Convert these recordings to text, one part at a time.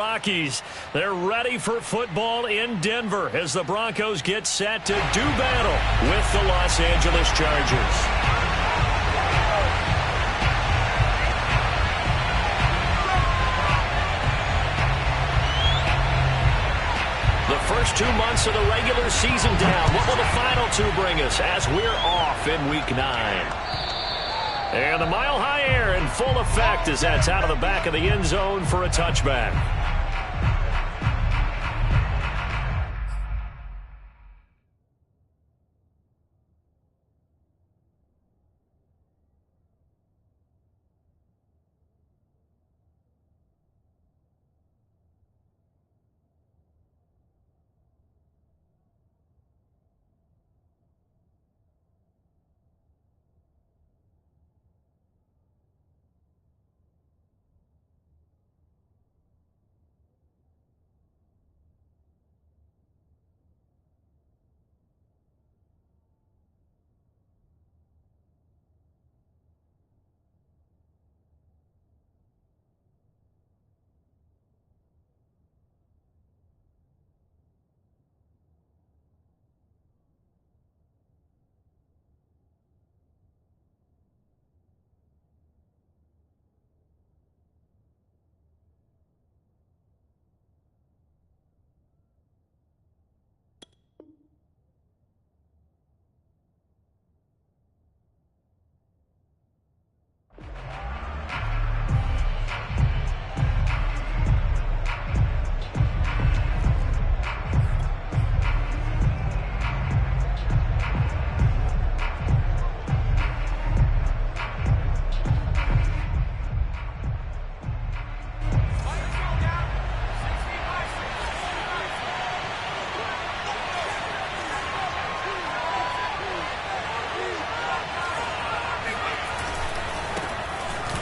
Rockies. They're ready for football in Denver as the Broncos get set to do battle with the Los Angeles Chargers. The first 2 months of the regular season down. What will the final two bring us as we're off in Week 9? And the mile-high air in full effect as that's out of the back of the end zone for a touchback.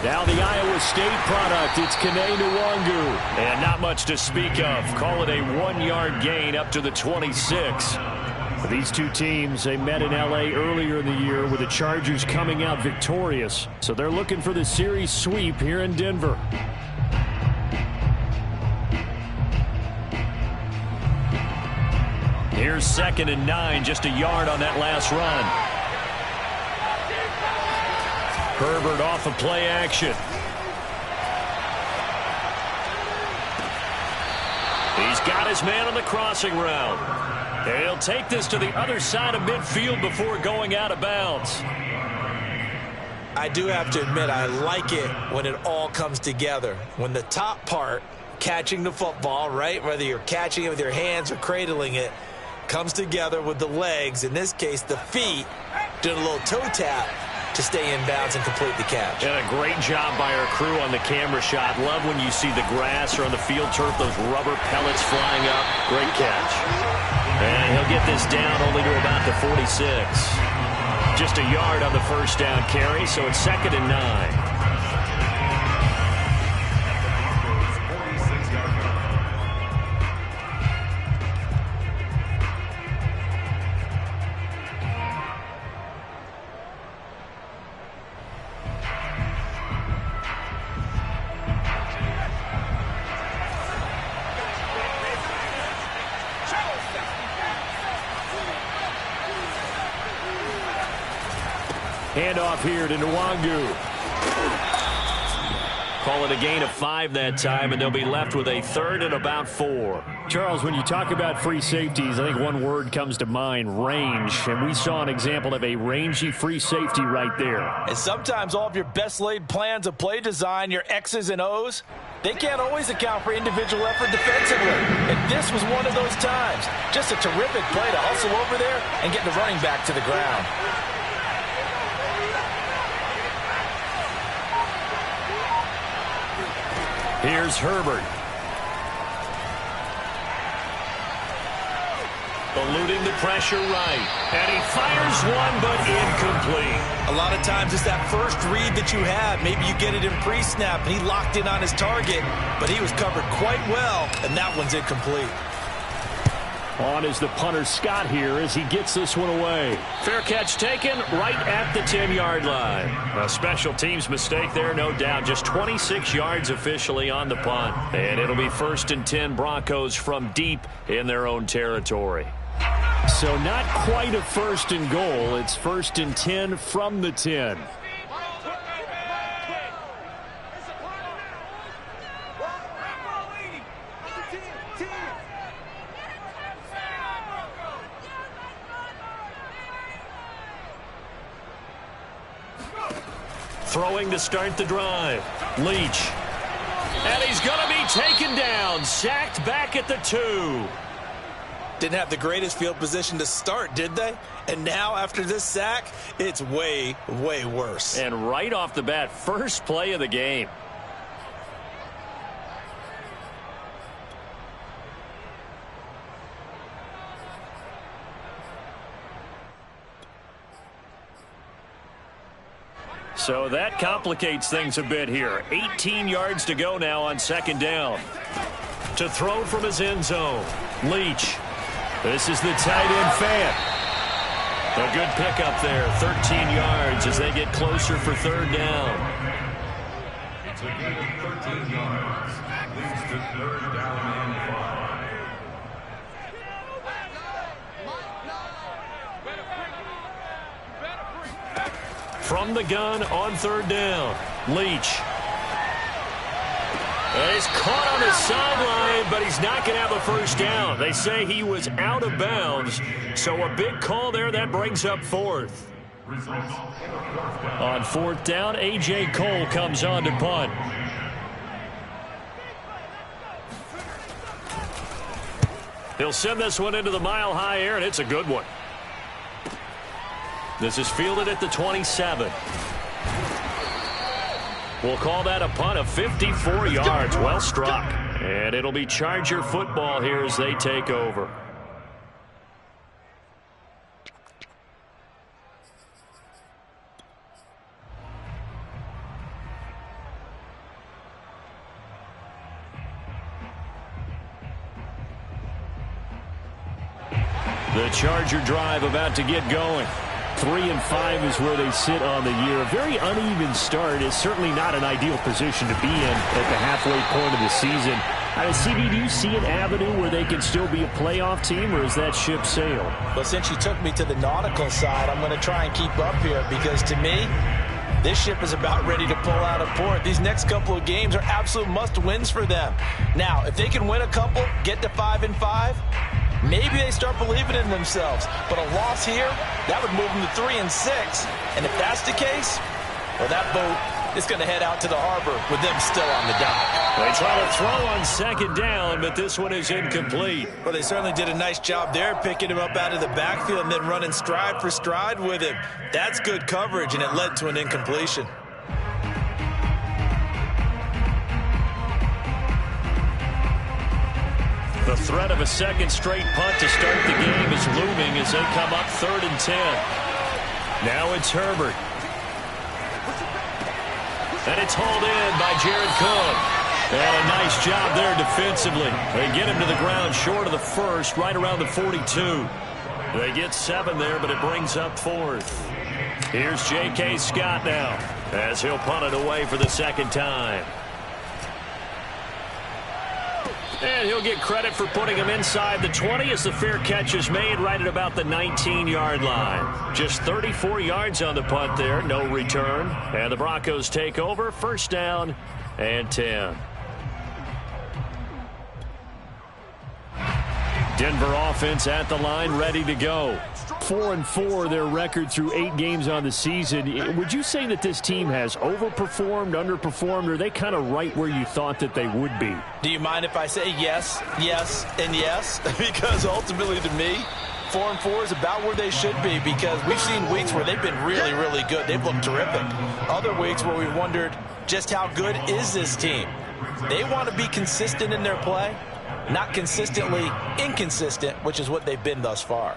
Now the Iowa State product, it's Kene Nwangu. And not much to speak of. Call it a 1-yard gain up to the 26. These two teams, they met in L.A. earlier in the year with the Chargers coming out victorious. So they're looking for the series sweep here in Denver. Here's 2nd and 9, just a yard on that last run. Herbert off of play action. He's got his man on the crossing route. And he'll take this to the other side of midfield before going out of bounds. I do have to admit, I like it when it all comes together. When the top part, catching the football, right, whether you're catching it with your hands or cradling it, comes together with the legs, in this case the feet, doing a little toe tap to stay in bounds and complete the catch. And a great job by our crew on the camera shot. Love when you see the grass or on the field turf, those rubber pellets flying up. Great catch. And he'll get this down only to about the 46. Just a yard on the first down carry, so it's 2nd and 9. Handoff here to Nwangu. Call it a gain of 5 that time, and they'll be left with a 3rd and about 4. Charles, when you talk about free safeties, I think one word comes to mind, range. And we saw an example of a rangy free safety right there. And sometimes all of your best laid plans of play design, your X's and O's, they can't always account for individual effort defensively. And this was one of those times. Just a terrific play to hustle over there and get the running back to the ground. Here's Herbert. Eluding the pressure right. And he fires one, but incomplete. A lot of times it's that first read that you have. Maybe you get it in pre-snap, and he locked in on his target, but he was covered quite well, and that one's incomplete. On is the punter Scott here as he gets this one away. Fair catch taken right at the 10-yard line. A special teams mistake there, no doubt. Just 26 yards officially on the punt. And it'll be 1st and 10 Broncos from deep in their own territory. So not quite a 1st and goal. It's 1st and 10 from the 10. Throwing to start the drive. Leach. And he's going to be taken down. Sacked back at the 2. Didn't have the greatest field position to start, did they? And now, after this sack, it's way, way worse. And right off the bat, first play of the game. So that complicates things a bit here. 18 yards to go now on 2nd down. To throw from his end zone. Leach. This is the tight end fan. A good pickup there. 13 yards as they get closer for 3rd down. It's a gain of 13 yards. Leads to 3rd down and 5. From the gun on 3rd down. Leach. He's caught on his sideline, but he's not going to have a 1st down. They say he was out of bounds, so a big call there. That brings up 4th. On 4th down, A.J. Cole comes on to punt. He'll send this one into the mile-high air, and it's a good one. This is fielded at the 27. We'll call that a punt of 54 yards. Well struck. And it'll be Charger football here as they take over. The Charger drive about to get going. 3-5 is where they sit on the year. A very uneven start is certainly not an ideal position to be in at the halfway point of the season. CB, do you see an avenue where they can still be a playoff team, or is that ship sailed? Well, since you took me to the nautical side, I'm going to try and keep up here because, to me, this ship is about ready to pull out of port. These next couple of games are absolute must-wins for them. Now, if they can win a couple, get to 5-5, maybe they start believing in themselves. But a loss here, that would move them to 3-6. And if that's the case, well, that boat is going to head out to the harbor with them still on the dock. They try to throw on 2nd down, but this one is incomplete. Well, they certainly did a nice job there, picking him up out of the backfield and then running stride for stride with him. That's good coverage, and it led to an incompletion. The threat of a 2nd straight punt to start the game is looming as they come up 3rd and 10. Now it's Herbert. And it's hauled in by Jared Cook. And a nice job there defensively. They get him to the ground short of the 1st, right around the 42. They get 7 there, but it brings up 4th. Here's J.K. Scott now as he'll punt it away for the 2nd time. And he'll get credit for putting him inside the 20 as the fair catch is made right at about the 19-yard line. Just 34 yards on the punt there, no return. And the Broncos take over, 1st down and 10. Denver offense at the line, ready to go. 4-4 their record through 8 games on the season. Would you say that this team has overperformed, underperformed, or are they kind of right where you thought that they would be? Do you mind if I say yes, yes, and yes? Because ultimately to me, 4-4 is about where they should be because we've seen weeks where they've been really, really good. They've looked terrific. Other weeks where we wondered just how good is this team. They want to be consistent in their play, not consistently inconsistent, which is what they've been thus far.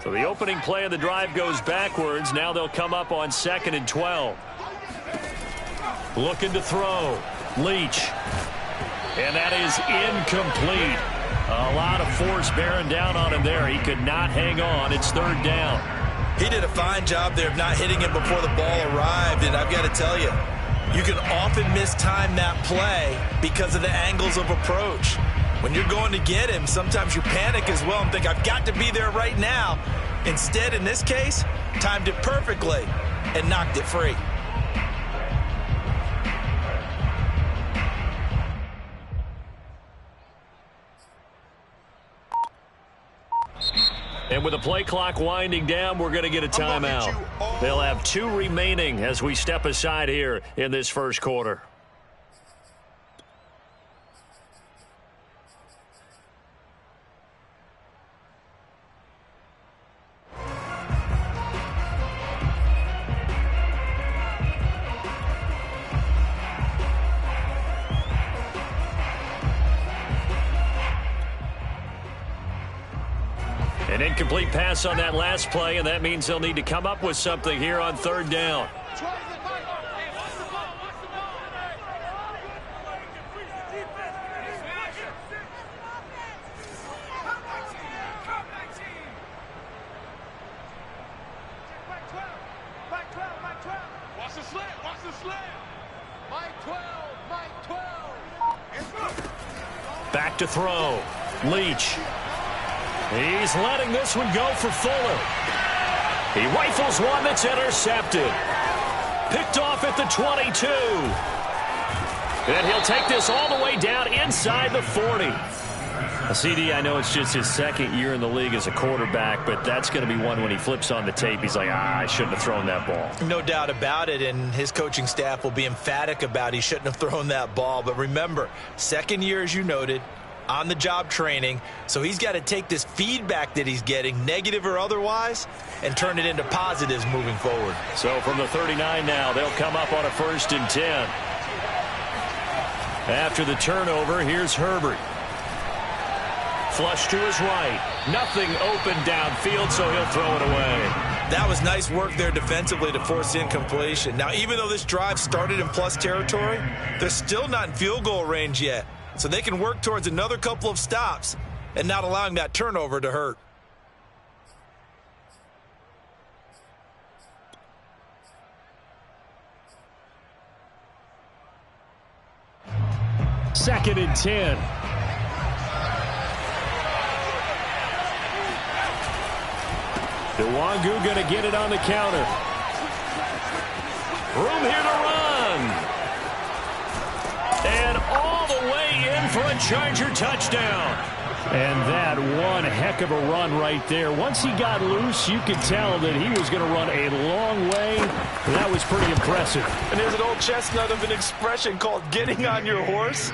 So the opening play of the drive goes backwards. Now they'll come up on 2nd and 12. Looking to throw. Leach. And that is incomplete. A lot of force bearing down on him there. He could not hang on. It's third down. He did a fine job there of not hitting it before the ball arrived. And I've got to tell you, you can often mistime that play because of the angles of approach. When you're going to get him, sometimes you panic as well and think, I've got to be there right now. Instead, in this case, timed it perfectly and knocked it free. And with the play clock winding down, we're going to get a timeout. They'll have 2 remaining as we step aside here in this first quarter. An incomplete pass on that last play, and that means they'll need to come up with something here on third down. Back to throw. Leach. He's letting this one go for Fuller. He rifles one that's intercepted. Picked off at the 22. And he'll take this all the way down inside the 40. CD, I know it's just his second year in the league as a quarterback, but that's going to be one when he flips on the tape. He's like, I shouldn't have thrown that ball. No doubt about it, and his coaching staff will be emphatic about he shouldn't have thrown that ball. But remember, second year, as you noted, on-the-job training, so he's got to take this feedback that he's getting, negative or otherwise, and turn it into positives moving forward. So from the 39 now, they'll come up on a 1st and 10. After the turnover, here's Herbert. Flush to his right. Nothing open downfield, so he'll throw it away. That was nice work there defensively to force incompletion. Now, even though this drive started in plus territory, they're still not in field goal range yet. So they can work towards another couple of stops and not allowing that turnover to hurt. Second and 10. Nwangu going to get it on the counter. Room here to run. And all the way in for a Charger touchdown. And that one heck of a run right there. Once he got loose, you could tell that he was going to run a long way. That was pretty impressive. And there's an old chestnut of an expression called getting on your horse.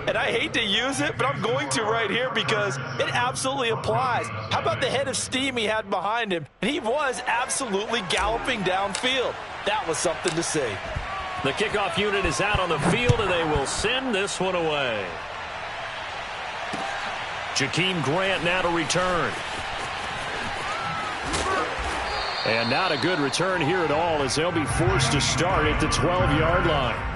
And I hate to use it, but I'm going to right here because it absolutely applies. How about the head of steam he had behind him? And he was absolutely galloping downfield. That was something to see. The kickoff unit is out on the field, and they will send this one away. Jakeem Grant now to return. And not a good return here at all as they'll be forced to start at the 12-yard line.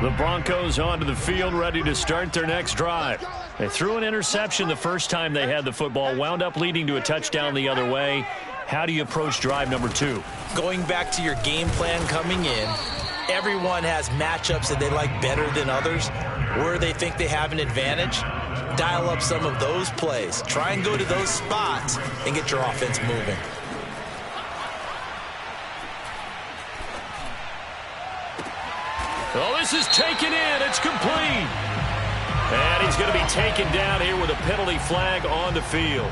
The Broncos onto the field, ready to start their next drive. They threw an interception the first time they had the football, wound up leading to a touchdown the other way. How do you approach drive number 2? Going back to your game plan coming in, everyone has matchups that they like better than others, where they think they have an advantage. Dial up some of those plays. Try and go to those spots and get your offense moving. Oh, this is taken in. It's complete. And he's going to be taken down here with a penalty flag on the field.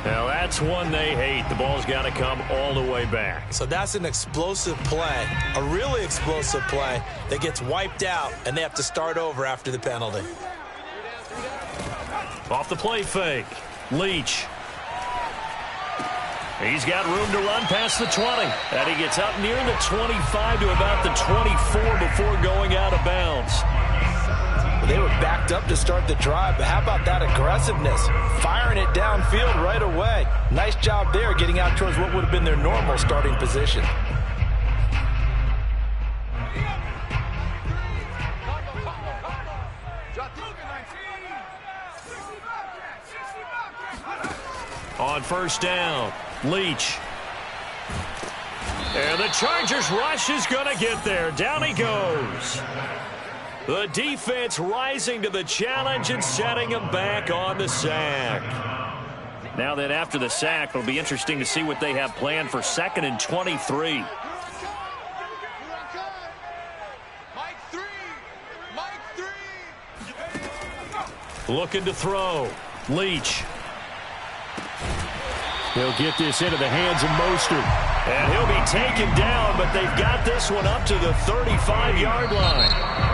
Now, that's one they hate. The ball's got to come all the way back. So that's an explosive play, a really explosive play that gets wiped out, and they have to start over after the penalty. Off the play fake. Leach. He's got room to run past the 20. And he gets up near the 25 to about the 24 before going out of bounds. They were backed up to start the drive, but how about that aggressiveness? Firing it downfield right away. Nice job there getting out towards what would have been their normal starting position. On first down, Leach. And the Chargers rush is going to get there. Down he goes. The defense rising to the challenge and setting him back on the sack. Now then, after the sack, it'll be interesting to see what they have planned for 2nd and 23. Looking to throw. Leach. He'll get this into the hands of Mostert. And he'll be taken down, but they've got this one up to the 35-yard line.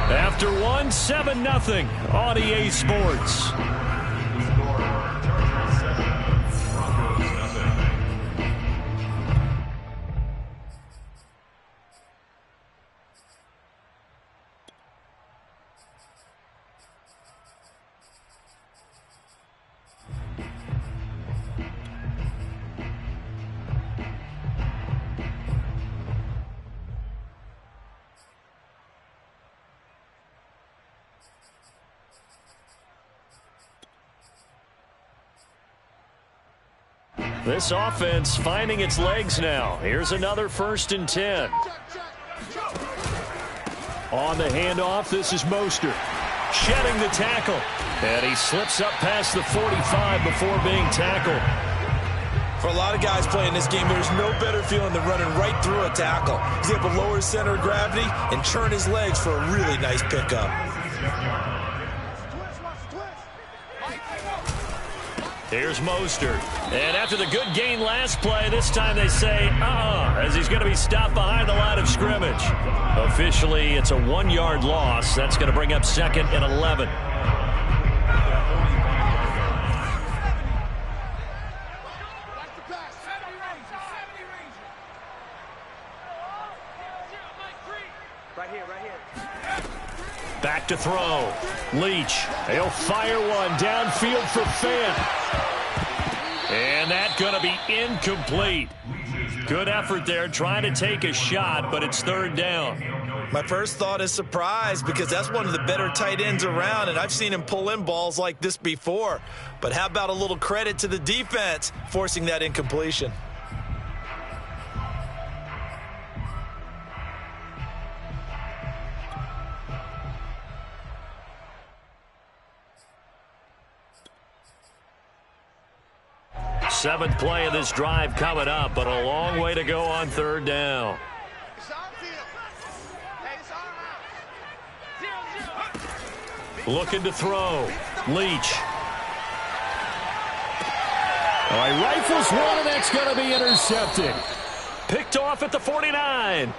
After one, 7-0 on EA Sports. This offense finding its legs now. Here's another 1st and 10. On the handoff, this is Mostert. Shedding the tackle. And he slips up past the 45 before being tackled. For a lot of guys playing this game, there's no better feeling than running right through a tackle. He's able to lower his center of gravity and churn his legs for a really nice pickup. Here's Mostert. And after the good gain last play, this time they say, as he's going to be stopped behind the line of scrimmage. Officially, it's a 1-yard loss. That's going to bring up 2nd and 11. Back to throw. Leach. He'll fire one downfield for Fant. And that's going to be incomplete. Good effort there trying to take a shot, but it's 3rd down. My first thought is surprise because that's one of the better tight ends around, and I've seen him pull in balls like this before. But how about a little credit to the defense forcing that incompletion? Seventh play of this drive coming up, but a long way to go on 3rd down. Looking to throw. Leach. All right, rifles one, and that's going to be intercepted. Picked off at the 49.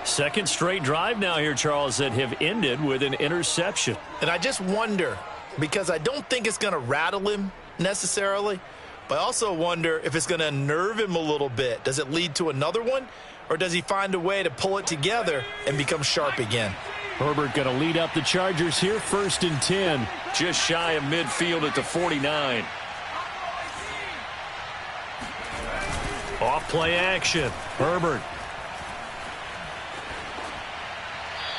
Second straight drive now here, Charles, that have ended with an interception. And I just wonder, because I don't think it's going to rattle him necessarily, but I also wonder if it's going to unnerve him a little bit. Does it lead to another one, or does he find a way to pull it together and become sharp again? Herbert going to lead up the Chargers here, 1st and 10. Just shy of midfield at the 49. Off play action. Herbert.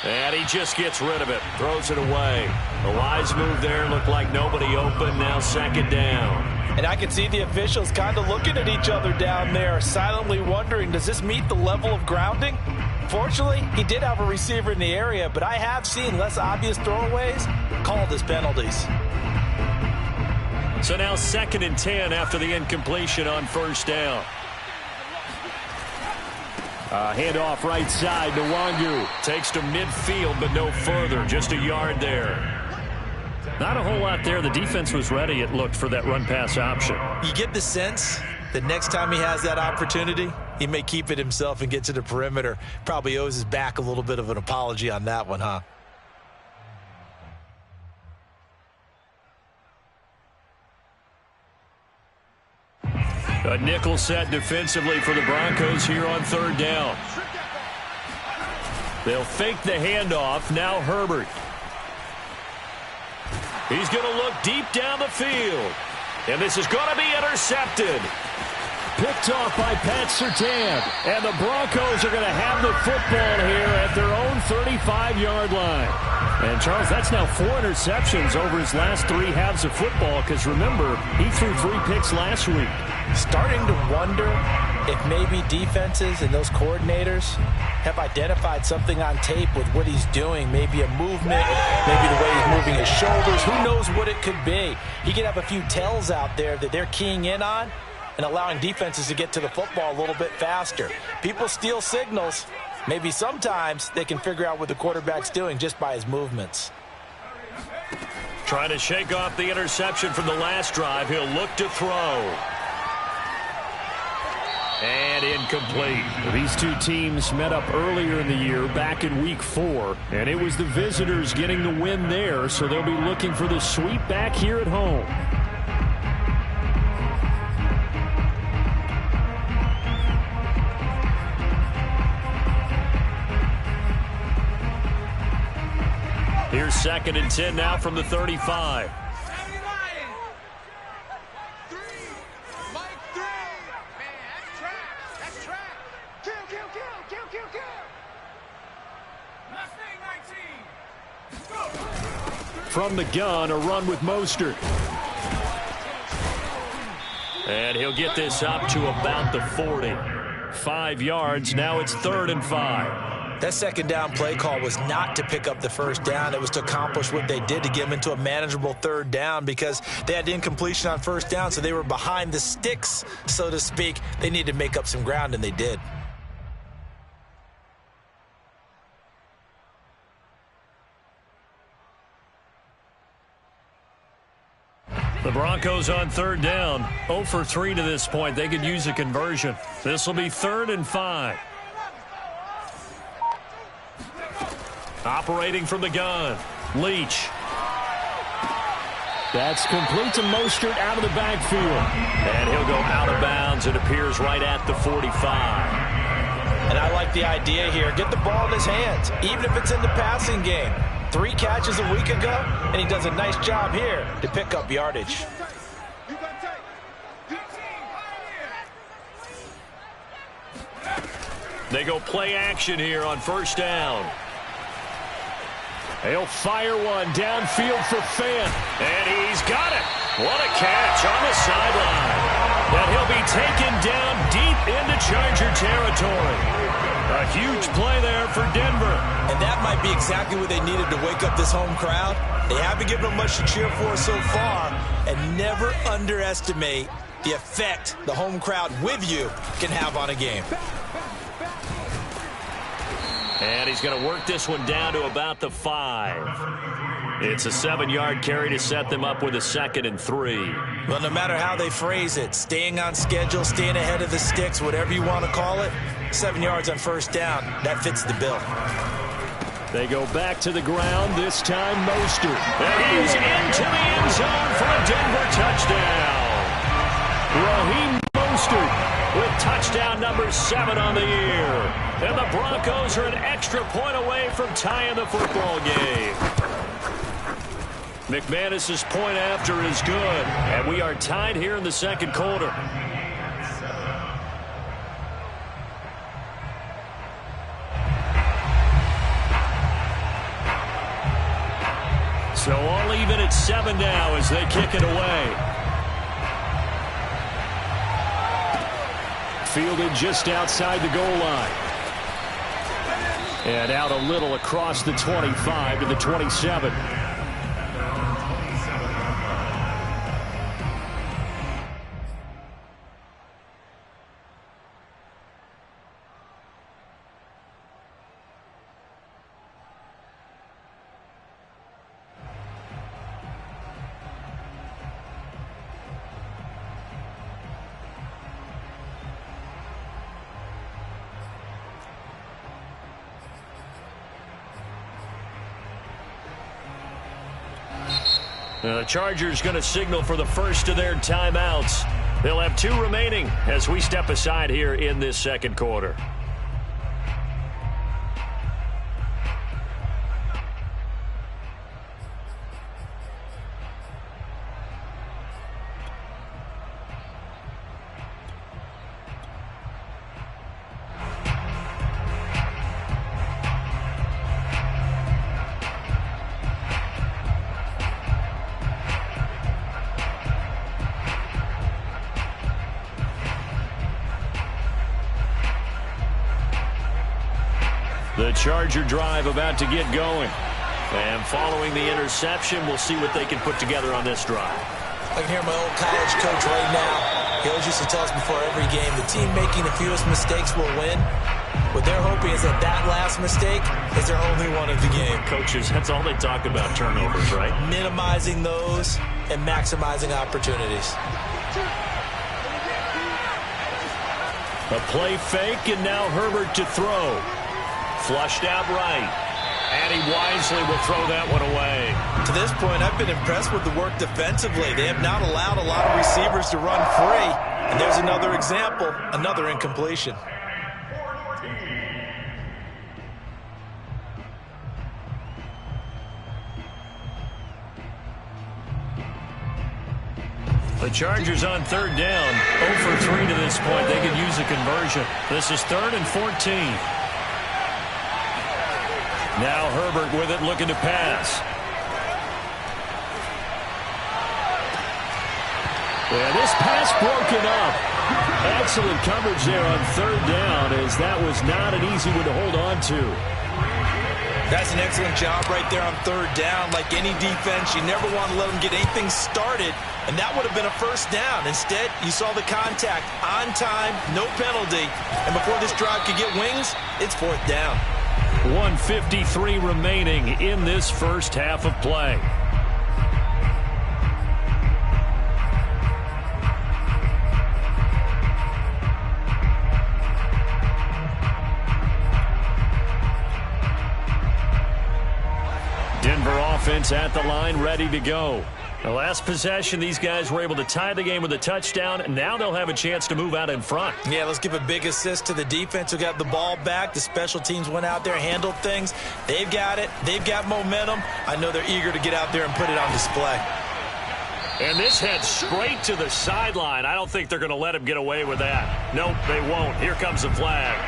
And he just gets rid of it. Throws it away. A wise move there. Looked like nobody open. Now 2nd down. And I can see the officials kind of looking at each other down there, silently wondering, does this meet the level of grounding? Fortunately, he did have a receiver in the area, but I have seen less obvious throwaways called as penalties. So now 2nd and 10 after the incompletion on 1st down. Handoff right side to Wangu. Takes to midfield, but no further. Just a yard there. Not a whole lot there. The defense was ready, it looked, for that run-pass option. You get the sense that next time he has that opportunity, he may keep it himself and get to the perimeter. Probably owes his back a little bit of an apology on that one, huh? A nickel set defensively for the Broncos here on third down. They'll fake the handoff. Now Herbert. He's going to look deep down the field. And this is going to be intercepted. Picked off by Pat Surtain. And the Broncos are going to have the football here at their own 35-yard line. And, Charles, that's now 4 interceptions over his last 3 halves of football because, remember, he threw 3 picks last week. Starting to wonder if maybe defenses and those coordinators have identified something on tape with what he's doing. Maybe a movement, maybe the way he's moving his shoulders. Who knows what it could be? He could have a few tells out there that they're keying in on and allowing defenses to get to the football a little bit faster. People steal signals. Maybe sometimes they can figure out what the quarterback's doing just by his movements. Trying to shake off the interception from the last drive. He'll look to throw. And incomplete. These two teams met up earlier in the year, back in week 4, and it was the visitors getting the win there, so they'll be looking for the sweep back here at home. Here's 2nd and 10 now from the 35. From the gun, a run with Mostert. And he'll get this up to about the 40. 5 yards. Now it's 3rd and 5. That second down play call was not to pick up the first down. It was to accomplish what they did to get them into a manageable 3rd down because they had incompletion on first down, so they were behind the sticks, so to speak. They needed to make up some ground, and they did. The Broncos on 3rd down. 0 for 3 to this point. They could use a conversion. This will be 3rd and 5. Operating from the gun. Leach. That's complete to Mostert out of the backfield. And he'll go out of bounds. It appears right at the 45. And I like the idea here. Get the ball in his hands, even if it's in the passing game. 3 catches a week ago, and he does a nice job here to pick up yardage. They go play action here on first down. They'll fire one downfield for Fant. And he's got it. What a catch on the sideline. And he'll be taken down deep into Charger territory. A huge play there for Denver. And that might be exactly what they needed to wake up this home crowd. They haven't given them much to cheer for so far. And never underestimate the effect the home crowd with you can have on a game. And he's going to work this one down to about the 5. It's a 7-yard carry to set them up with a 2nd and 3. Well, no matter how they phrase it, staying on schedule, staying ahead of the sticks, whatever you want to call it, 7 yards on first down, that fits the bill. They go back to the ground, this time Mostert. And he's into the end zone for a Denver touchdown. Raheem Mostert with touchdown number 7 on the year. And the Broncos are an extra point away from tying the football game. McManus's point after is good. And we are tied here in the second quarter. So all even at 7 now as they kick it away. Fielded just outside the goal line. And out a little across the 25 to the 27. The Chargers going to signal for the first of their timeouts. They'll have 2 remaining as we step aside here in this second quarter. The Charger drive about to get going. And following the interception, we'll see what they can put together on this drive. I can hear my old college coach right now. He always used to tell us before every game, the team making the fewest mistakes will win. What they're hoping is that last mistake is their only one of the game. Coaches, that's all they talk about, turnovers, right? Minimizing those and maximizing opportunities. A play fake, and now Herbert to throw. Flushed out right. And he wisely will throw that one away. To this point, I've been impressed with the work defensively. They have not allowed a lot of receivers to run free. And there's another example, another incompletion. The Chargers on third down. 0 for 3 to this point. They could use a conversion. This is 3rd and 14. Now Herbert with it, looking to pass. Yeah, this pass broken up. Excellent coverage there on third down, as that was not an easy one to hold on to. That's an excellent job right there on third down. Like any defense, you never want to let them get anything started, and that would have been a first down. Instead, you saw the contact on time, no penalty, and before this drive could get wings, it's 4th down. 1:53 remaining in this first half of play. Denver offense at the line, ready to go. The last possession, these guys were able to tie the game with a touchdown. Now they'll have a chance to move out in front. Yeah, let's give a big assist to the defense who got the ball back. The special teams went out there, handled things. They've got it. They've got momentum. I know they're eager to get out there and put it on display. And this heads straight to the sideline. I don't think they're going to let him get away with that. Nope, they won't. Here comes the flag.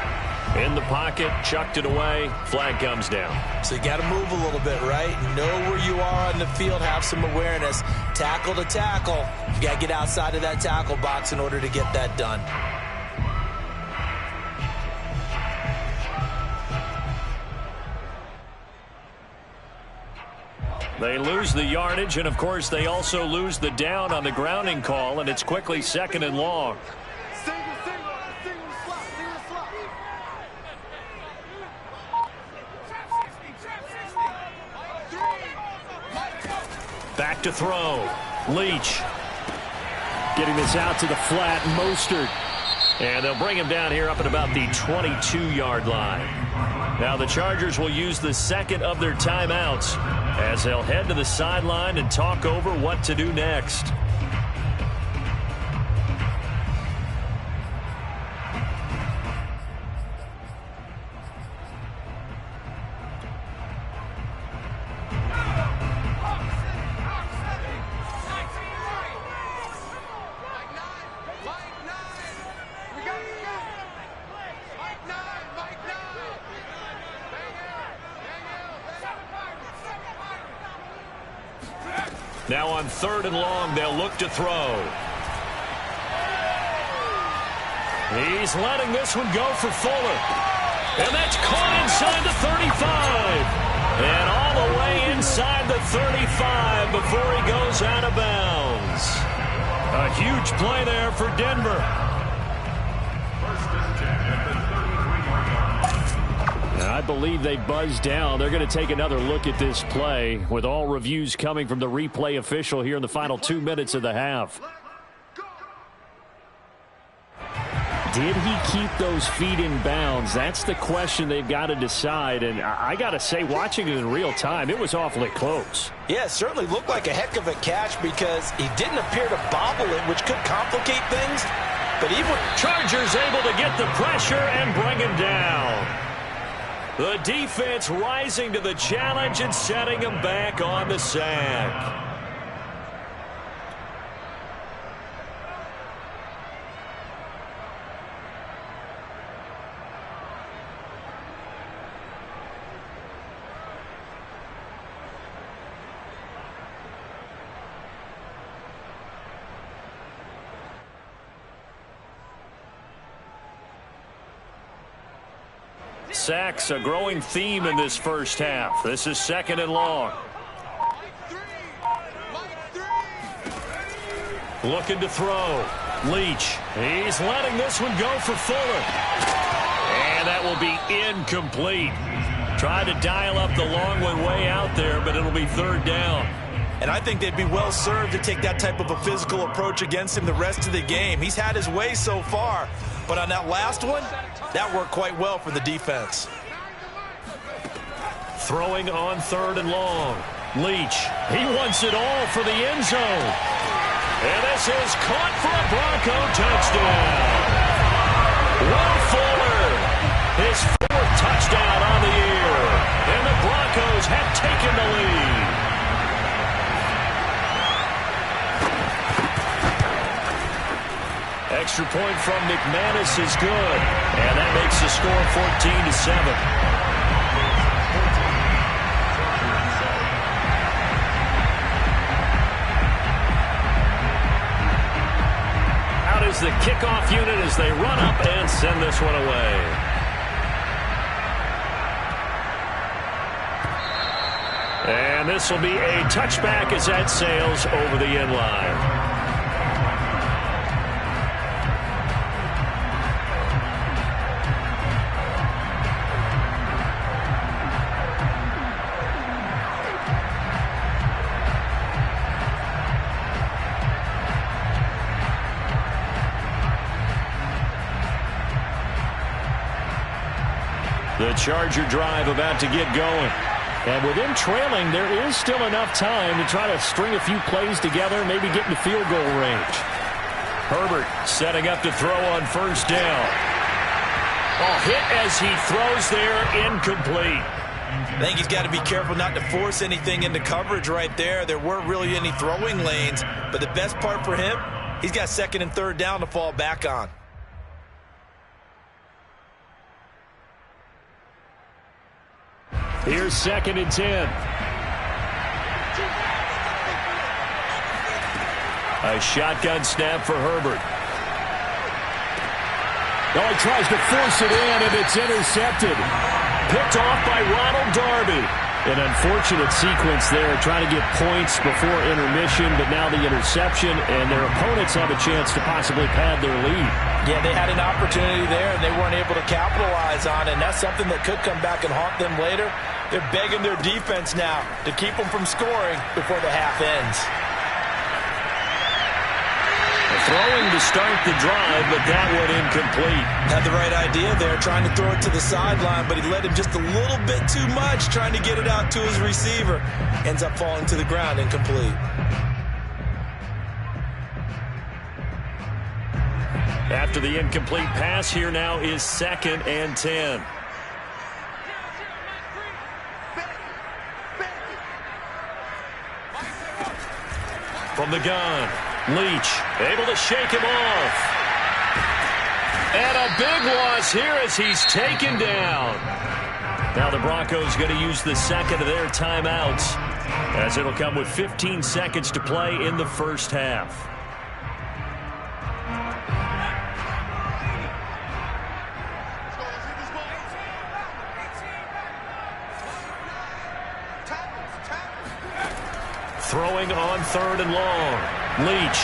In the pocket, chucked it away, flag comes down. So you got to move a little bit, right? Know where you are on the field, have some awareness. Tackle to tackle. You got to get outside of that tackle box in order to get that done. They lose the yardage, and of course they also lose the down on the grounding call, and it's quickly 2nd and long. Back to throw. Leach. Getting this out to the flat. Mostert. And they'll bring him down here up at about the 22-yard line. Now the Chargers will use the second of their timeouts as they'll head to the sideline and talk over what to do next. Now on 3rd and long, they'll look to throw. He's letting this one go for Fuller. And that's caught inside the 35. And all the way inside the 35 before he goes out of bounds. A huge play there for Denver. I believe they buzzed down. They're going to take another look at this play with all reviews coming from the replay official here in the final 2 minutes of the half. Did he keep those feet in bounds? That's the question they've got to decide. And I got to say, watching it in real time, it was awfully close. Yeah, it certainly looked like a heck of a catch because he didn't appear to bobble it, which could complicate things. But even Chargers able to get the pressure and bring him down. The defense rising to the challenge and setting him back on the sack. Sacks, a growing theme in this first half. This is 2nd and long. Looking to throw. Leach. He's letting this one go for Fuller. And that will be incomplete. Tried to dial up the long one way out there, but it'll be 3rd down. And I think they'd be well served to take that type of a physical approach against him the rest of the game. He's had his way so far, but on that last one, that worked quite well for the defense. Throwing on 3rd and long. Leach, he wants it all for the end zone. And this is caught for a Bronco touchdown. Will Fuller, his 4th touchdown on the year. And the Broncos have taken the lead. Extra point from McManus is good. And that makes the score 14-7. Is the kickoff unit as they run up and send this one away. And this will be a touchback as that sails over the end line. The Charger drive about to get going. And with him trailing, there is still enough time to try to string a few plays together, maybe get in the field goal range. Herbert setting up to throw on 1st down. Oh, hit as he throws there, incomplete. I think he's got to be careful not to force anything into coverage right there. There weren't really any throwing lanes, but the best part for him, he's got 2nd and 3rd down to fall back on. Here's 2nd and 10. A shotgun snap for Herbert. Oh, he tries to force it in, and it's intercepted. Picked off by Ronald Darby. An unfortunate sequence there, trying to get points before intermission, but now the interception, and their opponents have a chance to possibly pad their lead. Yeah, they had an opportunity there, and they weren't able to capitalize on it, and that's something that could come back and haunt them later. They're begging their defense now to keep them from scoring before the half ends. Throwing to start the drive, but that one incomplete. Had the right idea there, trying to throw it to the sideline, but he let him just a little bit too much, trying to get it out to his receiver. Ends up falling to the ground, incomplete. After the incomplete pass, here now is 2nd and 10. From the gun, Leach able to shake him off. And a big loss here as he's taken down. Now the Broncos going to use the 2nd of their timeouts, as it'll come with 15 seconds to play in the first half. Throwing on 3rd and long. Leach.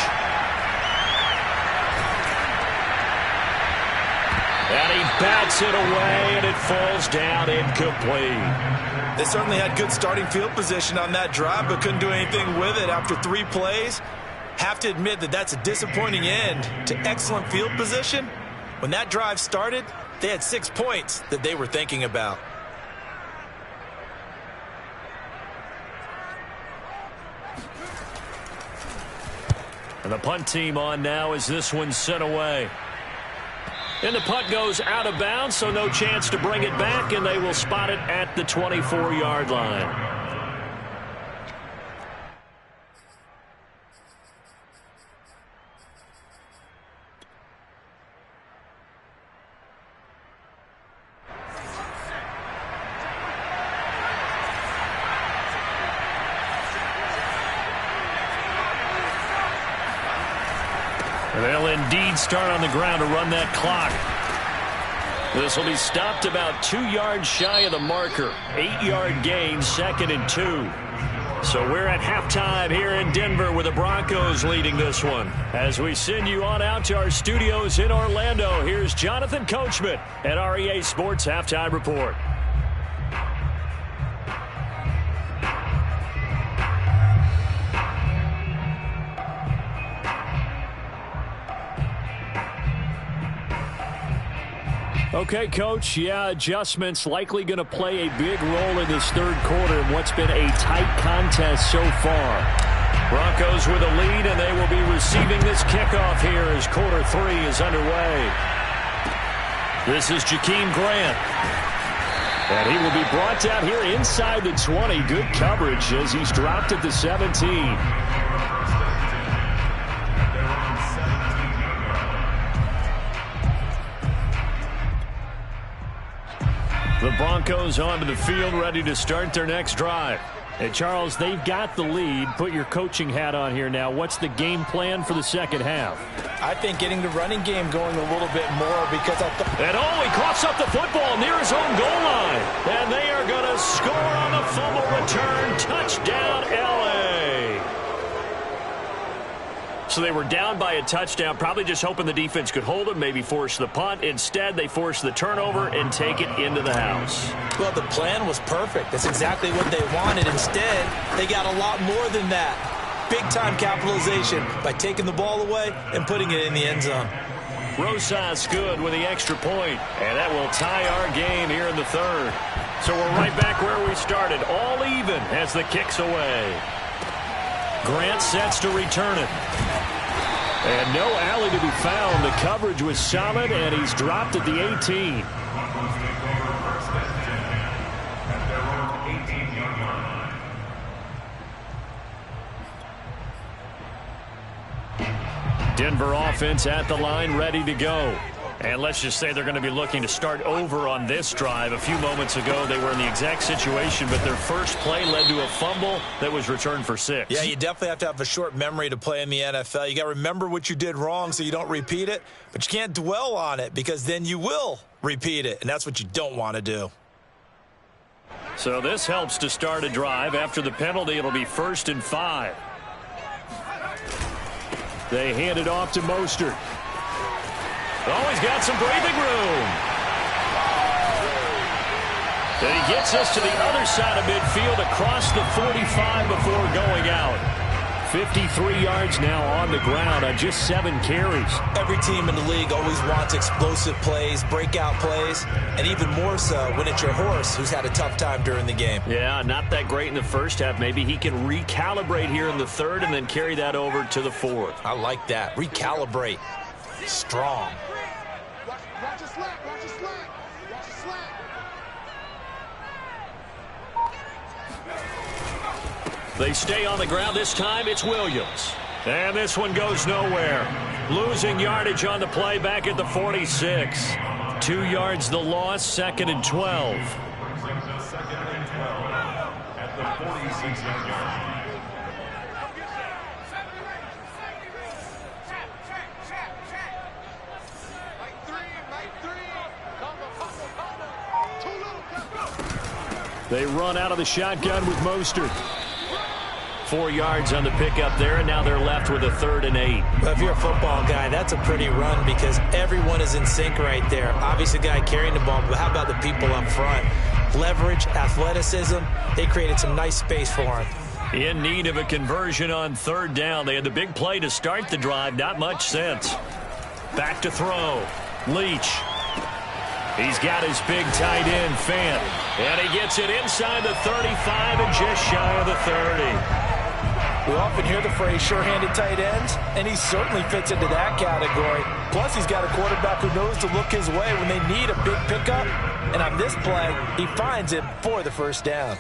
And he bats it away, and it falls down incomplete. They certainly had good starting field position on that drive, but couldn't do anything with it after 3 plays. Have to admit that that's a disappointing end to excellent field position When that drive started, they had 6 points that they were thinking about. And the punt team on now as this one's sent away. And the punt goes out of bounds, so no chance to bring it back, and they will spot it at the 24-yard line. They'll indeed start on the ground to run that clock. This will be stopped about 2 yards shy of the marker. 8-yard gain, 2nd and 2. So we're at halftime here in Denver with the Broncos leading this one. As we send you on out to our studios in Orlando, here's Jonathan Coachman at REA Sports Halftime Report. Okay, Coach, adjustments likely going to play a big role in this third quarter in what's been a tight contest so far. Broncos with a lead, and they will be receiving this kickoff here as quarter 3 is underway. This is Jakeem Grant. And he will be brought down here inside the 20. Good coverage as he's dropped at the 17. The Broncos onto the field, ready to start their next drive. And Charles, they've got the lead. Put your coaching hat on here now. What's the game plan for the second half? I think getting the running game going a little bit more because And he coughs up the football near his own goal line. And they are going to score on the fumble return. Touchdown, L.A. So they were down by a touchdown, probably just hoping the defense could hold them, maybe force the punt. Instead, they force the turnover and take it into the house. Well, the plan was perfect. That's exactly what they wanted. Instead, they got a lot more than that. Big-time capitalization by taking the ball away and putting it in the end zone. Rosas good with the extra point, and that will tie our game here in the third. So we're right back where we started, all even as the kick's away. Grant sets to return it. And no alley to be found. The coverage was solid, and he's dropped at the 18. Denver offense at the line, ready to go. And let's just say they're going to be looking to start over on this drive. A few moments ago, they were in the exact situation, but their first play led to a fumble that was returned for 6. Yeah, you definitely have to have a short memory to play in the NFL. You got to remember what you did wrong so you don't repeat it, but you can't dwell on it because then you will repeat it, and that's what you don't want to do. So this helps to start a drive. After the penalty, it'll be 1st and 5. They hand it off to Mostert. Oh, he's got some breathing room. Then he gets us to the other side of midfield across the 45 before going out. 53 yards now on the ground on just 7 carries. Every team in the league always wants explosive plays, breakout plays, and even more so when it's your horse who's had a tough time during the game. Yeah, not that great in the first half. Maybe he can recalibrate here in the third and then carry that over to the fourth. I like that. Recalibrate. Strong. Watch your slack, watch your slack, watch your slack. They stay on the ground. This time it's Williams. And this one goes nowhere. Losing yardage on the play back at the 46. 2 yards the loss, 2nd and 12. Second and 12 at the 46-yard line. They run out of the shotgun with Mostert. 4 yards on the pickup there, and now they're left with a 3rd and 8. Well, if you're a football guy, that's a pretty run because everyone is in sync right there. Obviously, the guy carrying the ball, but how about the people up front? Leverage, athleticism, they created some nice space for him. In need of a conversion on 3rd down. They had the big play to start the drive. Not much sense. Back to throw. Leach. He's got his big tight end, Fant. And he gets it inside the 35 and just shy of the 30. We often hear the phrase sure-handed tight ends, and he certainly fits into that category. Plus, he's got a quarterback who knows to look his way when they need a big pickup. And on this play, he finds it for the first down.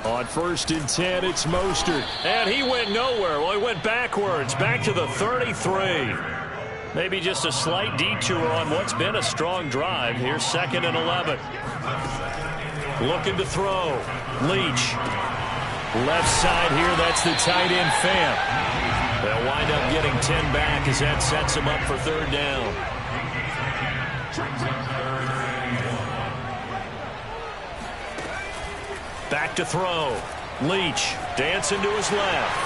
On 1st and 10, it's Mostert. And he went nowhere. Well, he went backwards, back to the 33. Maybe just a slight detour on what's been a strong drive. Here's 2nd and 11. Looking to throw. Leach. Left side here, that's the tight end, Fant. They'll wind up getting 10 back as that sets him up for 3rd down. Back to throw. Leach dancing to his left.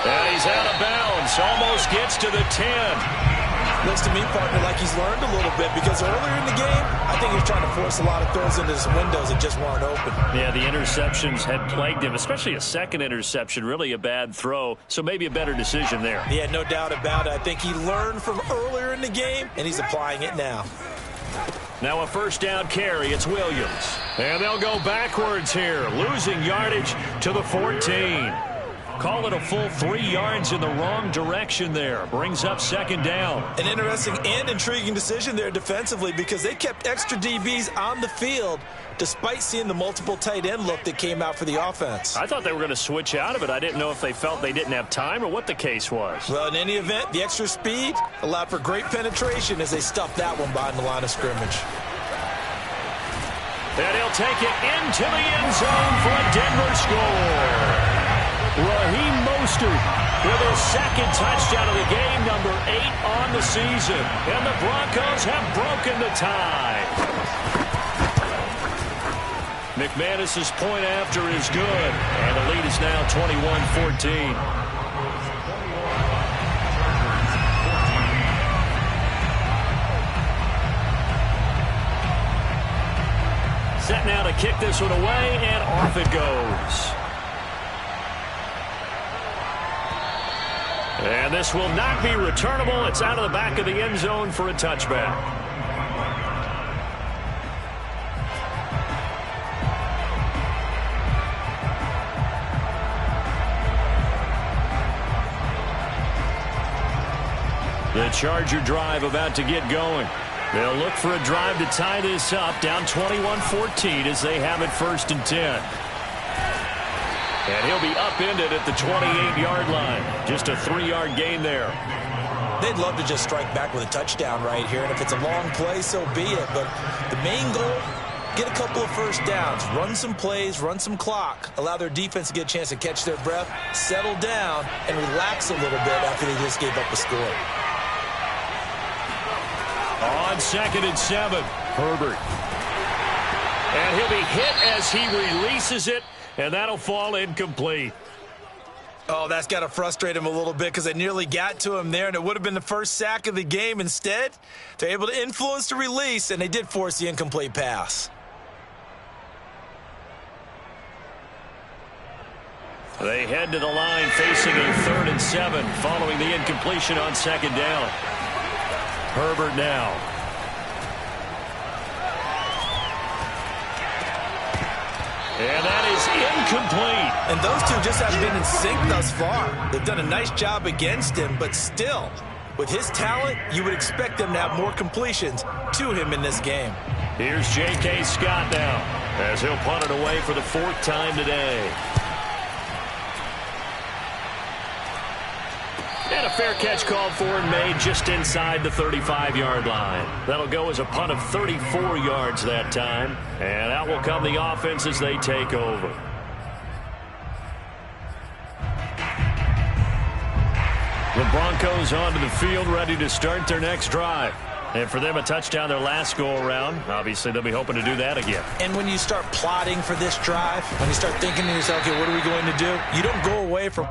And he's out of bounds. Almost gets to the 10. Looks to me, partner, like he's learned a little bit because earlier in the game, I think he was trying to force a lot of throws into his windows that just weren't open. Yeah, the interceptions had plagued him, especially a second interception, really a bad throw. So maybe a better decision there. Yeah, no doubt about it. I think he learned from earlier in the game, and he's applying it now. Now a 1st down carry. It's Williams. And they'll go backwards here, losing yardage to the 14. Call it a full 3 yards in the wrong direction there. Brings up 2nd down. An interesting and intriguing decision there defensively because they kept extra DBs on the field despite seeing the multiple tight end look that came out for the offense. I thought they were going to switch out of it. I didn't know if they felt they didn't have time or what the case was. Well, in any event, the extra speed allowed for great penetration as they stuffed that one behind the line of scrimmage. And he'll take it into the end zone for a Denver score. Raheem Mostert with his 2nd touchdown of the game, number 8 on the season. And the Broncos have broken the tie. McManus's point after is good. And the lead is now 21-14. Set now to kick this one away, and off it goes. And this will not be returnable. It's out of the back of the end zone for a touchback. The Charger drive about to get going. They'll look for a drive to tie this up, down 21-14 as they have it 1st and 10. And he'll be upended at the 28-yard line. Just a 3-yard gain there. They'd love to just strike back with a touchdown right here, and if it's a long play, so be it. But the main goal, get a couple of 1st downs, run some plays, run some clock, allow their defense to get a chance to catch their breath, settle down, and relax a little bit after they just gave up a score. On 2nd and 7, Herbert. And he'll be hit as he releases it, and that'll fall incomplete. Oh, that's got to frustrate him a little bit because they nearly got to him there, and it would have been the first sack of the game. Instead, they're able to influence the release, and they did force the incomplete pass. They head to the line facing a 3rd and 7 following the incompletion on 2nd down. Herbert now. And that is incomplete. And those two just haven't been in sync thus far. They've done a nice job against him, but still, with his talent, you would expect them to have more completions to him in this game. Here's J.K. Scott now as he'll punt it away for the 4th time today. And a fair catch called for and made just inside the 35-yard line. That'll go as a punt of 34 yards that time. And out will come the offense as they take over. The Broncos onto the field ready to start their next drive. And for them, a touchdown their last go-around. Obviously, they'll be hoping to do that again. And when you start plotting for this drive, when you start thinking to yourself, okay, what are we going to do? You don't go away from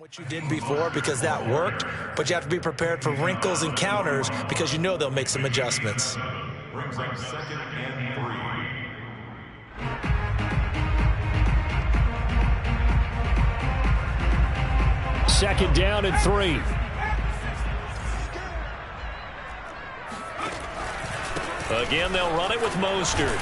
What you did before because that worked, but you have to be prepared for wrinkles and counters because you know they'll make some adjustments. Brings up 2nd and 3. 2nd down and 3. Again, they'll run it with Mostert.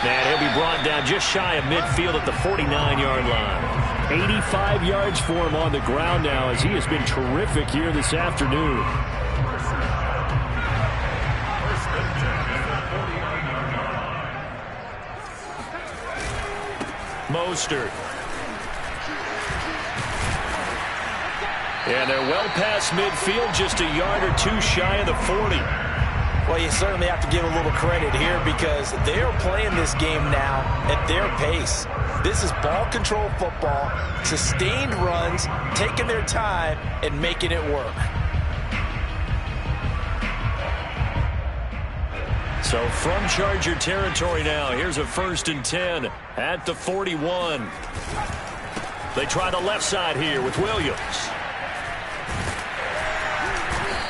And he'll be brought down just shy of midfield at the 49-yard line. 85 yards for him on the ground now as he has been terrific here this afternoon. Mostert. And they're well past midfield, just a yard or two shy of the 40. Well, you certainly have to give a little credit here because they're playing this game now at their pace. This is ball control football, sustained runs, taking their time and making it work. So from Charger territory now, here's a 1st and 10 at the 41. They try the left side here with Williams.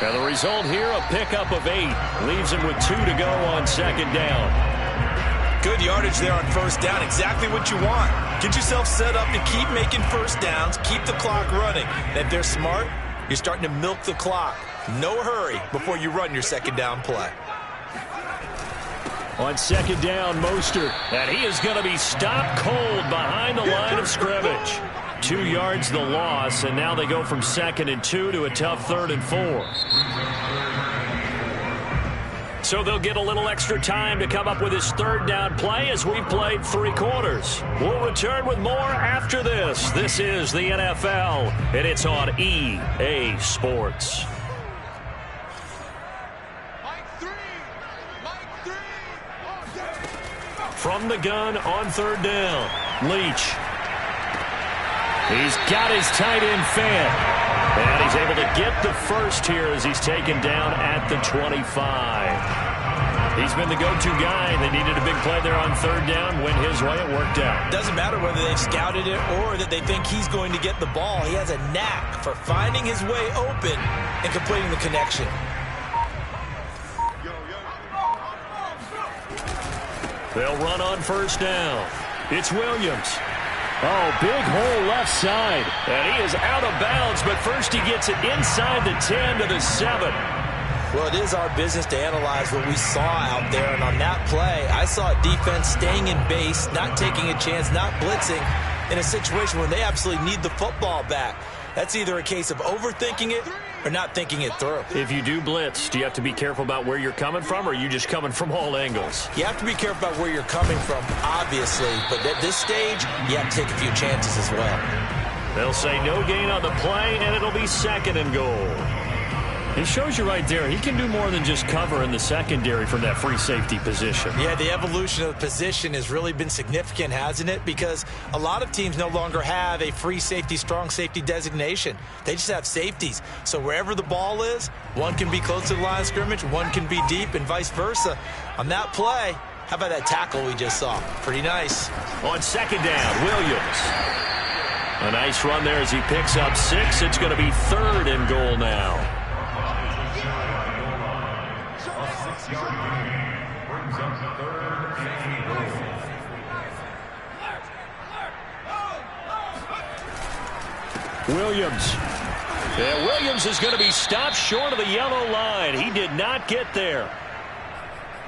And the result here, a pickup of 8. Leaves him with 2 to go on 2nd down. Good yardage there on 1st down. Exactly what you want. Get yourself set up to keep making 1st downs. Keep the clock running. And if they're smart, you're starting to milk the clock. No hurry before you run your 2nd down play. On 2nd down, Mostert. And he is going to be stopped cold behind the line of scrimmage. 2 yards the loss, and now they go from 2nd and 2 to a tough 3rd and 4. So they'll get a little extra time to come up with his 3rd down play as we've played 3 quarters. We'll return with more after this. This is the NFL, and it's on EA Sports. From the gun on 3rd down, Leach. He's got his tight end fed. And he's able to get the first here as he's taken down at the 25. He's been the go-to guy. They needed a big play there on 3rd down. Went his way. It worked out. Doesn't matter whether they've scouted it or that they think he's going to get the ball. He has a knack for finding his way open and completing the connection. They'll run on 1st down. It's Williams. Oh, big hole left side. And he is out of bounds, but first he gets it inside the 10 to the 7. Well, it is our business to analyze what we saw out there. And on that play, I saw a defense staying in base, not taking a chance, not blitzing in a situation where they absolutely need the football back. That's either a case of overthinking it or not thinking it through. If you do blitz, do you have to be careful about where you're coming from, or are you just coming from all angles? You have to be careful about where you're coming from, obviously. But at this stage, you have to take a few chances as well. They'll say no gain on the play, and it'll be 2nd and goal. It shows you right there, he can do more than just cover in the secondary from that free safety position. Yeah, the evolution of the position has really been significant, hasn't it? Because a lot of teams no longer have a free safety, strong safety designation. They just have safeties. So wherever the ball is, one can be close to the line of scrimmage, one can be deep, and vice versa. On that play, how about that tackle we just saw? Pretty nice. On 2nd down, Williams. A nice run there as he picks up 6. It's going to be 3rd and goal now. Williams. Yeah, Williams is going to be stopped short of the yellow line. He did not get there.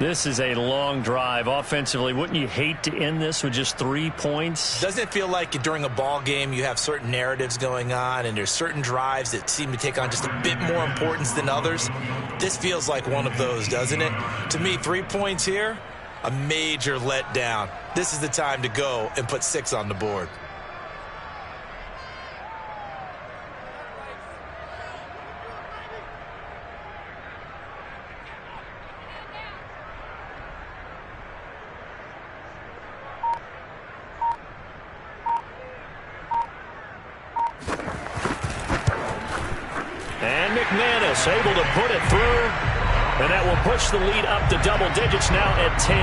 This is a long drive offensively. Wouldn't you hate to end this with just 3 points? Doesn't it feel like during a ball game you have certain narratives going on and there's certain drives that seem to take on just a bit more importance than others? This feels like one of those, doesn't it? To me, 3 points here, a major letdown. This is the time to go and put 6 on the board. Able to put it through, and that will push the lead up to double digits now at 10.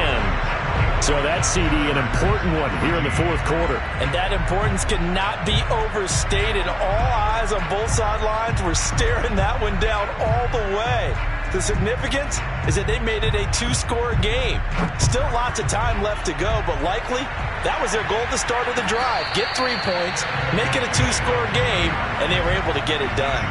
So that CD, an important one here in the fourth quarter. And that importance cannot be overstated. All eyes on both sidelines were staring that one down all the way. The significance is that they made it a two-score game. Still lots of time left to go, but likely that was their goal at the start of the drive. Get 3 points, make it a two-score game, and they were able to get it done.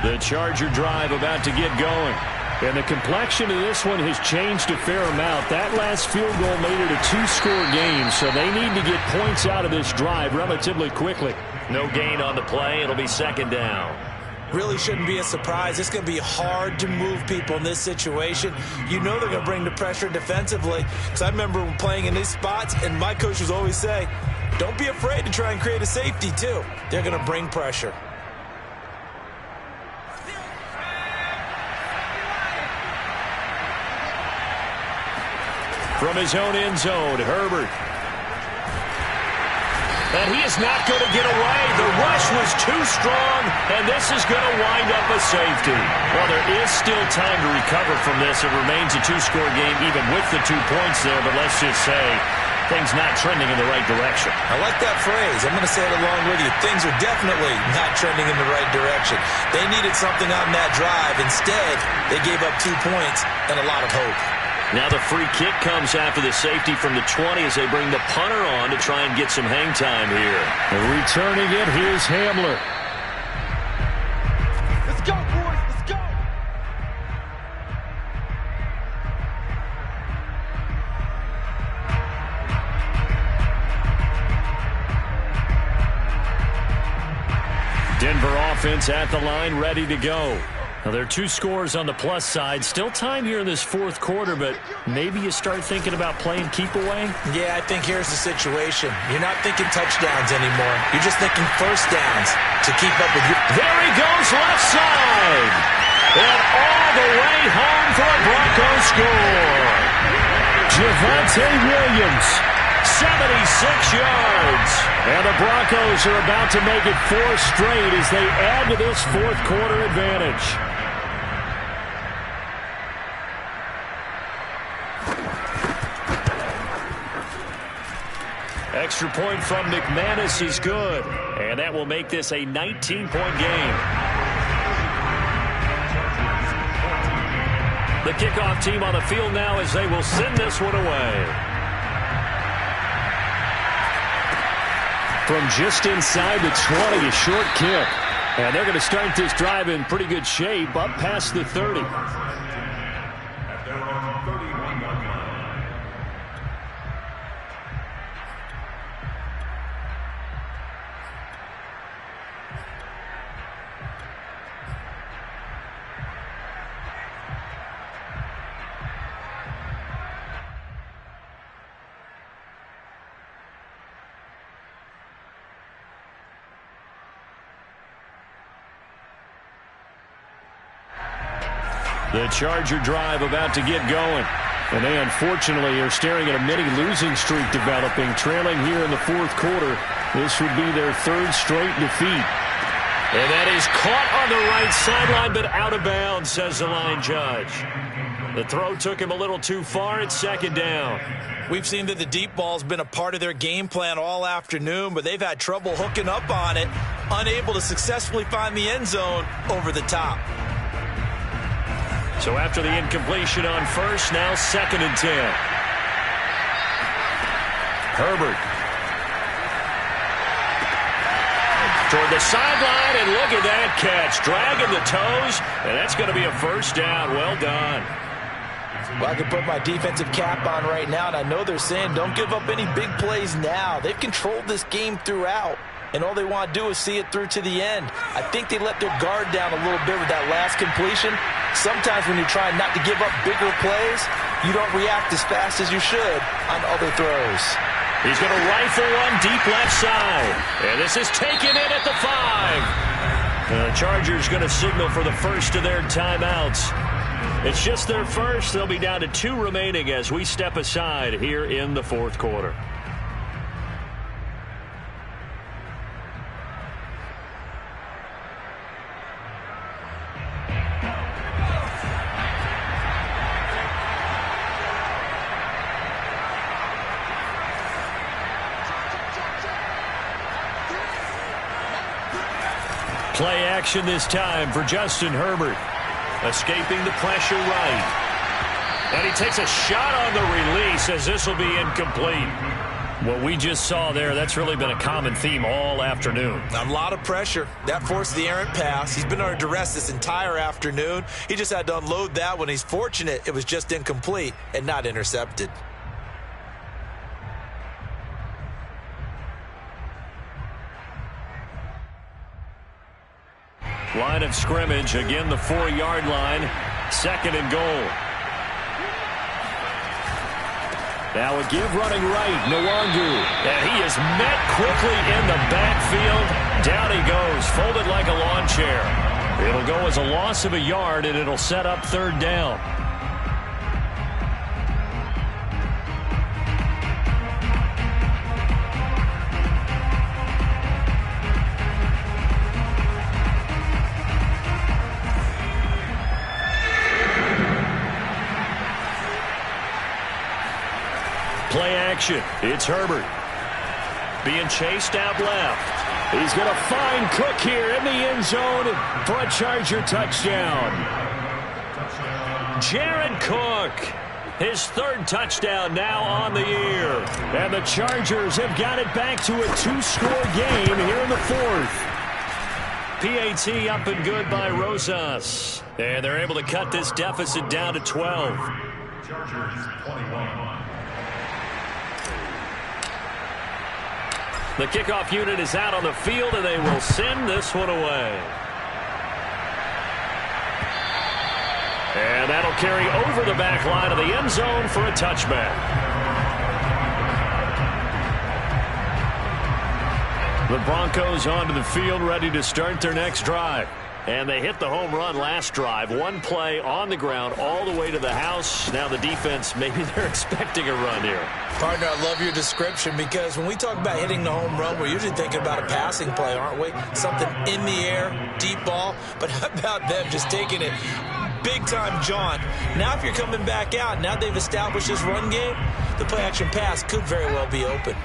The Charger drive about to get going. And the complexion of this one has changed a fair amount. That last field goal made it a two-score game, so they need to get points out of this drive relatively quickly. No gain on the play. It'll be second down. Really shouldn't be a surprise. It's going to be hard to move people in this situation. You know they're going to bring the pressure defensively. Because I remember playing in these spots, and my coach would always say, don't be afraid to try and create a safety, too. They're going to bring pressure. From his own end zone, Herbert. And he is not going to get away. The rush was too strong, and this is going to wind up a safety. Well, there is still time to recover from this. It remains a two-score game even with the 2 points there, but let's just say things not trending in the right direction. I like that phrase. I'm going to say it along with you. Things are definitely not trending in the right direction. They needed something on that drive. Instead, they gave up 2 points and a lot of hope. Now the free kick comes after the safety from the 20 as they bring the punter on to try and get some hang time here. And returning it, here's Hamler. Let's go, boys. Let's go. Denver offense at the line, ready to go. Now, there are 2 scores on the plus side. Still time here in this fourth quarter, but maybe you start thinking about playing keep away? Yeah, I think here's the situation. You're not thinking touchdowns anymore. You're just thinking first downs to keep up with your... There he goes, left side. And all the way home for a Broncos score. Javonte Williams, 76 yards. And the Broncos are about to make it 4 straight as they add to this fourth quarter advantage. Extra point from McManus is good. And that will make this a 19-point game. The kickoff team on the field now as they will send this one away. From just inside the 20, a short kick. And they're going to start this drive in pretty good shape, up past the 30. At their own 31-yard line. The Charger drive about to get going. And they unfortunately are staring at a mini losing streak developing, trailing here in the fourth quarter. This would be their 3rd straight defeat. And that is caught on the right sideline, but out of bounds, says the line judge. The throw took him a little too far. It's second down. We've seen that the deep ball's been a part of their game plan all afternoon, but they've had trouble hooking up on it, unable to successfully find the end zone over the top. So after the incompletion on first, now 2nd and 10. Herbert. Toward the sideline, and look at that catch. Dragging the toes, and that's going to be a first down. Well done. Well, I can put my defensive cap on right now, and I know they're saying don't give up any big plays now. They've controlled this game throughout, and all they want to do is see it through to the end. I think they let their guard down a little bit with that last completion. Sometimes when you're trying not to give up bigger plays, you don't react as fast as you should on other throws. He's going to rifle one deep left side. And this is taken in at the 5. The Chargers going to signal for the first of their timeouts. It's just their first. They'll be down to 2 remaining as we step aside here in the fourth quarter. Play action this time for Justin Herbert. Escaping the pressure right. And he takes a shot on the release as this will be incomplete. What we just saw there, that's really been a common theme all afternoon. A lot of pressure. That forced the errant pass. He's been under duress this entire afternoon. He just had to unload that one. He's fortunate it was just incomplete and not intercepted. Line of scrimmage, again the 4-yard line. 2nd and goal. Now a give running right, Nwangu. And he is met quickly in the backfield. Down he goes, folded like a lawn chair. It'll go as a loss of a yard, and it'll set up 3rd down. Play action. It's Herbert. Being chased out left. He's going to find Cook here in the end zone for a Charger touchdown. Jared Cook, his 3rd touchdown now on the year. And the Chargers have got it back to a 2-score game here in the 4th. PAT up and good by Rosas. And they're able to cut this deficit down to 12. Chargers 21. The kickoff unit is out on the field, and they will send this one away. And that'll carry over the back line of the end zone for a touchback. The Broncos onto the field, ready to start their next drive. And they hit the home run last drive. 1 play on the ground all the way to the house. Now the defense, maybe they're expecting a run here. Partner, I love your description because when we talk about hitting the home run, we're usually thinking about a passing play, aren't we? Something in the air, deep ball. But how about them just taking it big-time jaunt? Now if you're coming back out, now they've established this run game, the play-action pass could very well be open.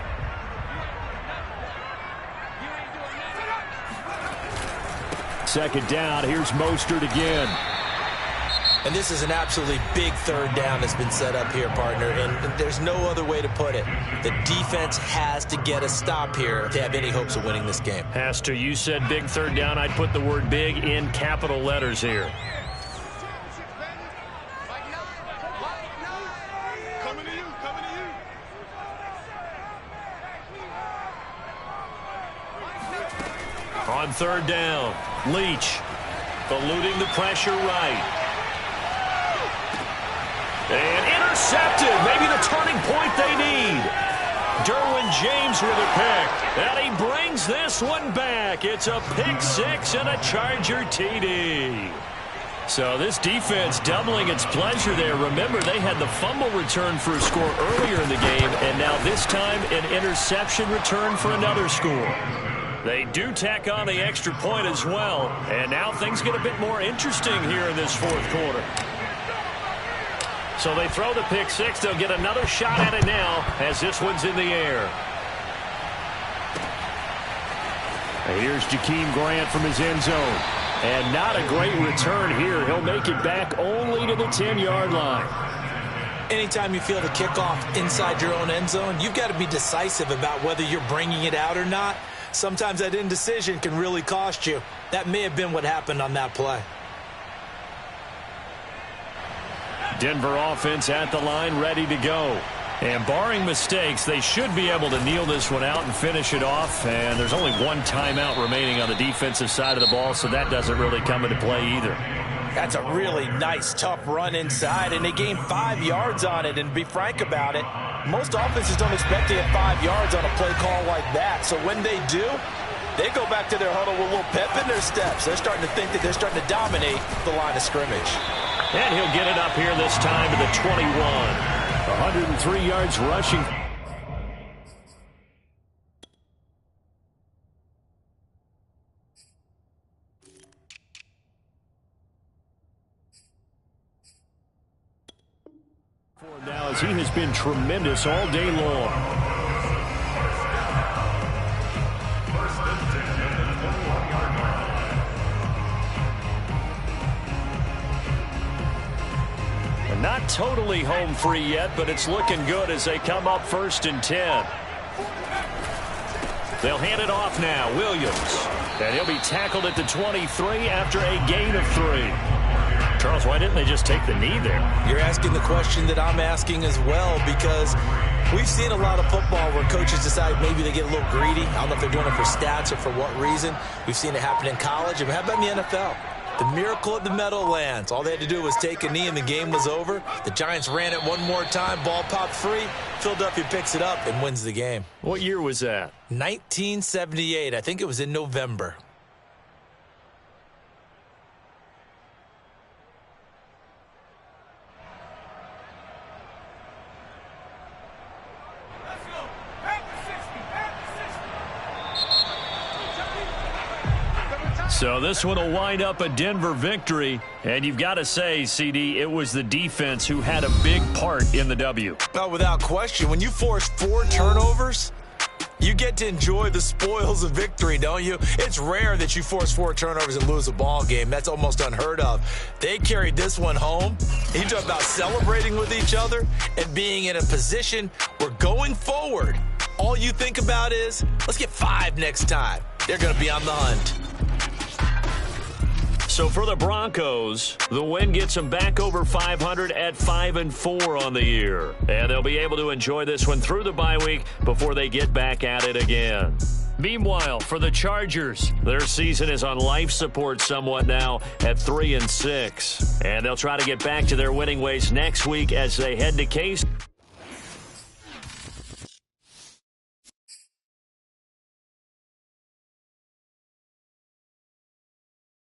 Second down, here's Mostert again. And this is an absolutely big 3rd down that's been set up here, partner, and there's no other way to put it. The defense has to get a stop here if they have any hopes of winning this game. Has to. You said big 3rd down. I'd put the word big in capital letters here. Coming to you, coming to you. On 3rd down, Leach eluding the pressure right. And intercepted. Maybe the turning point they need. Derwin James with a pick. And he brings this one back. It's a pick 6 and a Charger TD. So this defense doubling its pleasure there. Remember, they had the fumble return for a score earlier in the game, and now this time an interception return for another score. They do tack on the extra point as well, and now things get a bit more interesting here in this 4th quarter. So they throw the pick 6. They'll get another shot at it now as this one's in the air. And here's Jakeem Grant from his end zone. And not a great return here. He'll make it back only to the 10-yard line. Anytime you feel the kickoff inside your own end zone, you've got to be decisive about whether you're bringing it out or not. Sometimes that indecision can really cost you. That may have been what happened on that play. Denver offense at the line, ready to go. And barring mistakes, they should be able to kneel this one out and finish it off. And there's only 1 timeout remaining on the defensive side of the ball, so that doesn't really come into play either. That's a really nice, tough run inside, and they gained 5 yards on it. And to be frank about it, most offenses don't expect to get 5 yards on a play call like that. So when they do, they go back to their huddle with a little pep in their steps. They're starting to think that they're starting to dominate the line of scrimmage. And he'll get it up here this time to the 21. 103 yards rushing. Now, as he has been tremendous all day long. not totally home free yet, but it's looking good as they come up 1st and 10. They'll hand it off now. Williams. And he'll be tackled at the 23 after a gain of 3. Charles, why didn't they just take the knee there? You're asking the question that I'm asking as well, because we've seen a lot of football where coaches decide maybe they get a little greedy. I don't know if they're doing it for stats or for what reason. We've seen it happen in college. And how about in the NFL? The miracle at the Meadowlands. All they had to do was take a knee and the game was over. The Giants ran it one more time. Ball popped free. Philadelphia picks it up and wins the game. What year was that? 1978. I think it was in November. So this one will wind up a Denver victory. And you've got to say, CD, it was the defense who had a big part in the W. Oh, without question. When you force 4 turnovers, you get to enjoy the spoils of victory, don't you? It's rare that you force 4 turnovers and lose a ball game. That's almost unheard of. They carried this one home. You talk about celebrating with each other and being in a position where going forward, all you think about is, let's get 5 next time. They're going to be on the hunt. So for the Broncos, the win gets them back over 500 at 5-4 on the year. And they'll be able to enjoy this one through the bye week before they get back at it again. Meanwhile, for the Chargers, their season is on life support somewhat now at 3-6. And they'll try to get back to their winning ways next week as they head to Case.